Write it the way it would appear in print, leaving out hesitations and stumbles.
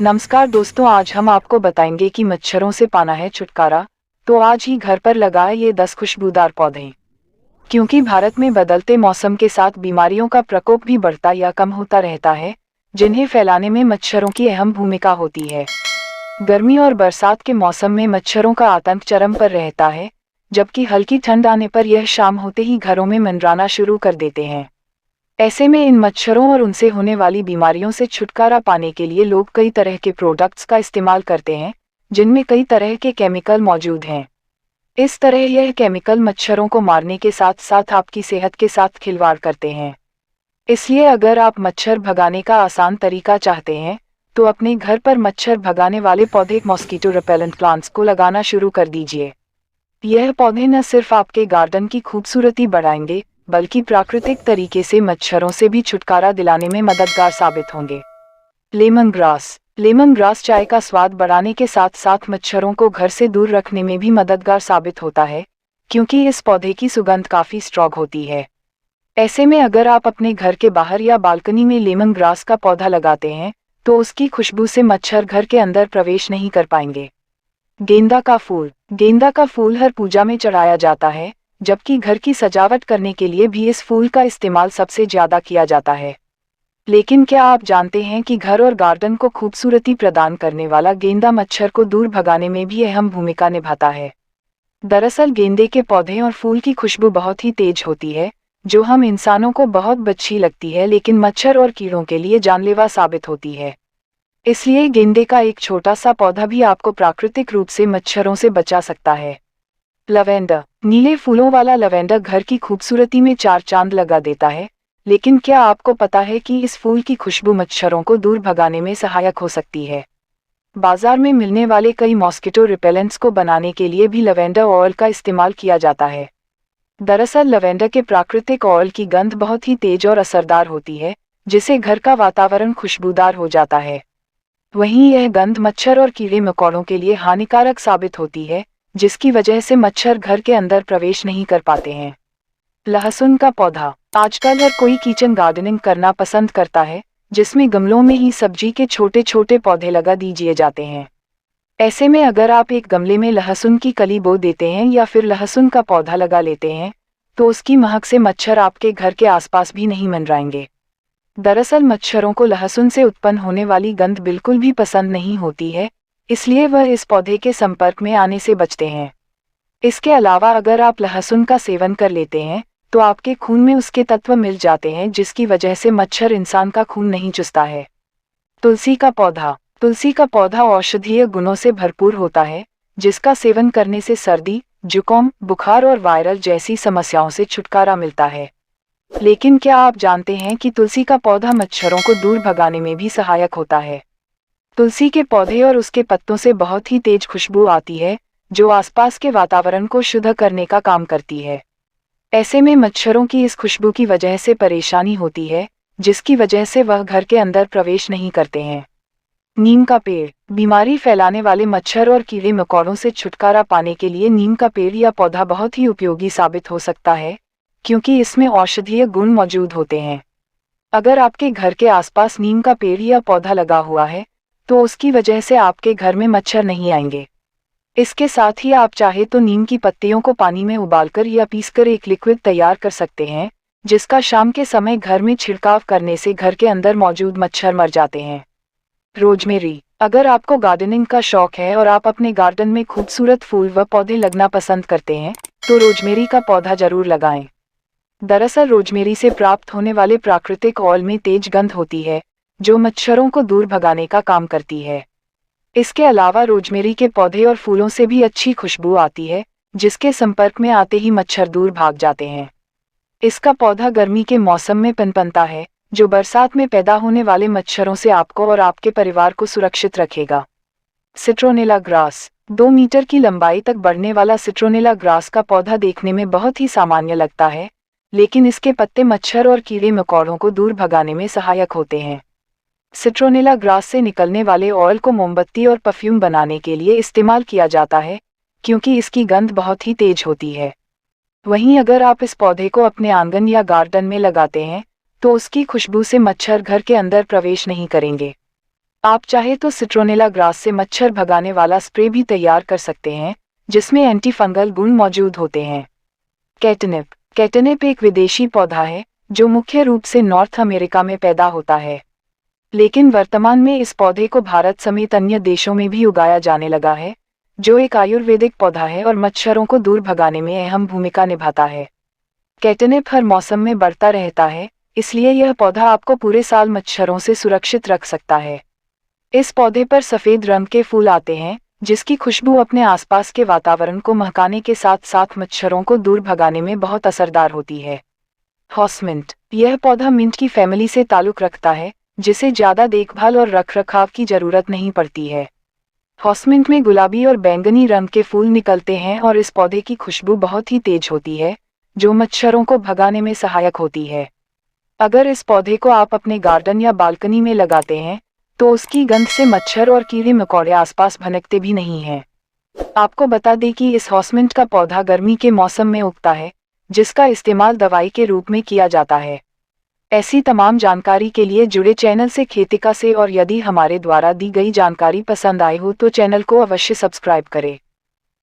नमस्कार दोस्तों, आज हम आपको बताएंगे कि मच्छरों से पाना है छुटकारा। तो आज ही घर पर लगाए ये 10 खुशबूदार पौधे। क्योंकि भारत में बदलते मौसम के साथ बीमारियों का प्रकोप भी बढ़ता या कम होता रहता है, जिन्हें फैलाने में मच्छरों की अहम भूमिका होती है। गर्मी और बरसात के मौसम में मच्छरों का आतंक चरम पर रहता है, जबकि हल्की ठंड आने पर यह शाम होते ही घरों में मंडराना शुरू कर देते हैं। ऐसे में इन मच्छरों और उनसे होने वाली बीमारियों से छुटकारा पाने के लिए लोग कई तरह के प्रोडक्ट्स का इस्तेमाल करते हैं, जिनमें कई तरह के केमिकल मौजूद हैं। इस तरह यह केमिकल मच्छरों को मारने के साथ साथ आपकी सेहत के साथ खिलवाड़ करते हैं। इसलिए अगर आप मच्छर भगाने का आसान तरीका चाहते हैं, तो अपने घर पर मच्छर भगाने वाले पौधे मॉस्किटो रिपेलेंट प्लांट्स को लगाना शुरू कर दीजिए। यह पौधे न सिर्फ आपके गार्डन की खूबसूरती बढ़ाएंगे, बल्कि प्राकृतिक तरीके से मच्छरों से भी छुटकारा दिलाने में मददगार साबित होंगे। लेमन ग्रास चाय का स्वाद बढ़ाने के साथ साथ मच्छरों को घर से दूर रखने में भी मददगार साबित होता है, क्योंकि इस पौधे की सुगंध काफी स्ट्रॉन्ग होती है। ऐसे में अगर आप अपने घर के बाहर या बालकनी में लेमन ग्रास का पौधा लगाते हैं, तो उसकी खुशबू से मच्छर घर के अंदर प्रवेश नहीं कर पाएंगे। गेंदा का फूल हर पूजा में चढ़ाया जाता है, जबकि घर की सजावट करने के लिए भी इस फूल का इस्तेमाल सबसे ज्यादा किया जाता है। लेकिन क्या आप जानते हैं कि घर और गार्डन को खूबसूरती प्रदान करने वाला गेंदा मच्छर को दूर भगाने में भी अहम भूमिका निभाता है। दरअसल गेंदे के पौधे और फूल की खुशबू बहुत ही तेज होती है, जो हम इंसानों को बहुत अच्छी लगती है, लेकिन मच्छर और कीड़ों के लिए जानलेवा साबित होती है। इसलिए गेंदे का एक छोटा सा पौधा भी आपको प्राकृतिक रूप से मच्छरों से बचा सकता है। लवेंडर, नीले फूलों वाला लवेंडर घर की खूबसूरती में चार चांद लगा देता है, लेकिन क्या आपको पता है कि इस फूल की खुशबू मच्छरों को दूर भगाने में सहायक हो सकती है। बाजार में मिलने वाले कई मॉस्किटो रिपेलेंट्स को बनाने के लिए भी लवेंडर ऑयल का इस्तेमाल किया जाता है। दरअसल लवेंडर के प्राकृतिक ऑयल की गंध बहुत ही तेज और असरदार होती है, जिससे घर का वातावरण खुशबूदार हो जाता है। वहीं यह गंध मच्छर और कीड़े मकोड़ों के लिए हानिकारक साबित होती है, जिसकी वजह से मच्छर घर के अंदर प्रवेश नहीं कर पाते हैं। लहसुन का पौधा, आजकल हर कोई किचन गार्डनिंग करना पसंद करता है, जिसमें गमलों में ही सब्जी के छोटे छोटे पौधे लगा दीजिए जाते हैं। ऐसे में अगर आप एक गमले में लहसुन की कली बो देते हैं या फिर लहसुन का पौधा लगा लेते हैं, तो उसकी महक से मच्छर आपके घर के आसपास भी नहीं मंडराएंगे। दरअसल मच्छरों को लहसुन से उत्पन्न होने वाली गंध बिल्कुल भी पसंद नहीं होती है, इसलिए वह इस पौधे के संपर्क में आने से बचते हैं। इसके अलावा अगर आप लहसुन का सेवन कर लेते हैं, तो आपके खून में उसके तत्व मिल जाते हैं, जिसकी वजह से मच्छर इंसान का खून नहीं चूसता है। तुलसी का पौधा औषधीय गुणों से भरपूर होता है, जिसका सेवन करने से सर्दी, जुकाम, बुखार और वायरल जैसी समस्याओं से छुटकारा मिलता है। लेकिन क्या आप जानते हैं कि तुलसी का पौधा मच्छरों को दूर भगाने में भी सहायक होता है। तुलसी के पौधे और उसके पत्तों से बहुत ही तेज खुशबू आती है, जो आसपास के वातावरण को शुद्ध करने का काम करती है। ऐसे में मच्छरों की इस खुशबू की वजह से परेशानी होती है, जिसकी वजह से वह घर के अंदर प्रवेश नहीं करते हैं। नीम का पेड़, बीमारी फैलाने वाले मच्छर और कीड़े मकोड़ों से छुटकारा पाने के लिए नीम का पेड़ या पौधा बहुत ही उपयोगी साबित हो सकता है, क्योंकि इसमें औषधीय गुण मौजूद होते हैं। अगर आपके घर के आसपास नीम का पेड़ या पौधा लगा हुआ है, तो उसकी वजह से आपके घर में मच्छर नहीं आएंगे। इसके साथ ही आप चाहे तो नीम की पत्तियों को पानी में उबालकर या पीसकर एक लिक्विड तैयार कर सकते हैं, जिसका शाम के समय घर में छिड़काव करने से घर के अंदर मौजूद मच्छर मर जाते हैं। रोजमेरी, अगर आपको गार्डनिंग का शौक है और आप अपने गार्डन में खूबसूरत फूल व पौधे लगना पसंद करते हैं, तो रोजमेरी का पौधा जरूर लगाएं। दरअसल रोजमेरी से प्राप्त होने वाले प्राकृतिक ऑयल में तेज गंध होती है, जो मच्छरों को दूर भगाने का काम करती है। इसके अलावा रोजमेरी के पौधे और फूलों से भी अच्छी खुशबू आती है, जिसके संपर्क में आते ही मच्छर दूर भाग जाते हैं। इसका पौधा गर्मी के मौसम में पनपनता है, जो बरसात में पैदा होने वाले मच्छरों से आपको और आपके परिवार को सुरक्षित रखेगा। सिट्रोनेला ग्रास, 2 मीटर की लंबाई तक बढ़ने वाला सिट्रोनेला ग्रास का पौधा देखने में बहुत ही सामान्य लगता है, लेकिन इसके पत्ते मच्छर और कीड़े मकोड़ों को दूर भगाने में सहायक होते हैं। सिट्रोनेला ग्रास से निकलने वाले ऑयल को मोमबत्ती और परफ्यूम बनाने के लिए इस्तेमाल किया जाता है, क्योंकि इसकी गंध बहुत ही तेज होती है। वहीं अगर आप इस पौधे को अपने आंगन या गार्डन में लगाते हैं, तो उसकी खुशबू से मच्छर घर के अंदर प्रवेश नहीं करेंगे। आप चाहे तो सिट्रोनेला ग्रास से मच्छर भगाने वाला स्प्रे भी तैयार कर सकते हैं, जिसमें एंटी फंगल गुण मौजूद होते हैं। कैटनिप। कैटनिप एक विदेशी पौधा है जो मुख्य रूप से नॉर्थ अमेरिका में पैदा होता है, लेकिन वर्तमान में इस पौधे को भारत समेत अन्य देशों में भी उगाया जाने लगा है, जो एक आयुर्वेदिक पौधा है और मच्छरों को दूर भगाने में अहम भूमिका निभाता है। कैटनिप हर मौसम में बढ़ता रहता है, इसलिए यह पौधा आपको पूरे साल मच्छरों से सुरक्षित रख सकता है। इस पौधे पर सफेद रंग के फूल आते हैं, जिसकी खुशबू अपने आसपास के वातावरण को महकाने के साथ साथ मच्छरों को दूर भगाने में बहुत असरदार होती है। हॉसमिंट। यह पौधा मिंट की फैमिली से ताल्लुक रखता है, जिसे ज्यादा देखभाल और रखरखाव की जरूरत नहीं पड़ती है। हॉसमिंट में गुलाबी और बैंगनी रंग के फूल निकलते हैं और इस पौधे की खुशबू बहुत ही तेज होती है, जो मच्छरों को भगाने में सहायक होती है। अगर इस पौधे को आप अपने गार्डन या बालकनी में लगाते हैं, तो उसकी गंध से मच्छर और कीड़े मकोड़े आसपास भनकते भी नहीं हैं। आपको बता दें कि इस हॉसमिंट का पौधा गर्मी के मौसम में उगता है, जिसका इस्तेमाल दवाई के रूप में किया जाता है। ऐसी तमाम जानकारी के लिए जुड़े चैनल से खेतिका से, और यदि हमारे द्वारा दी गई जानकारी पसंद आए हो तो चैनल को अवश्य सब्सक्राइब करें।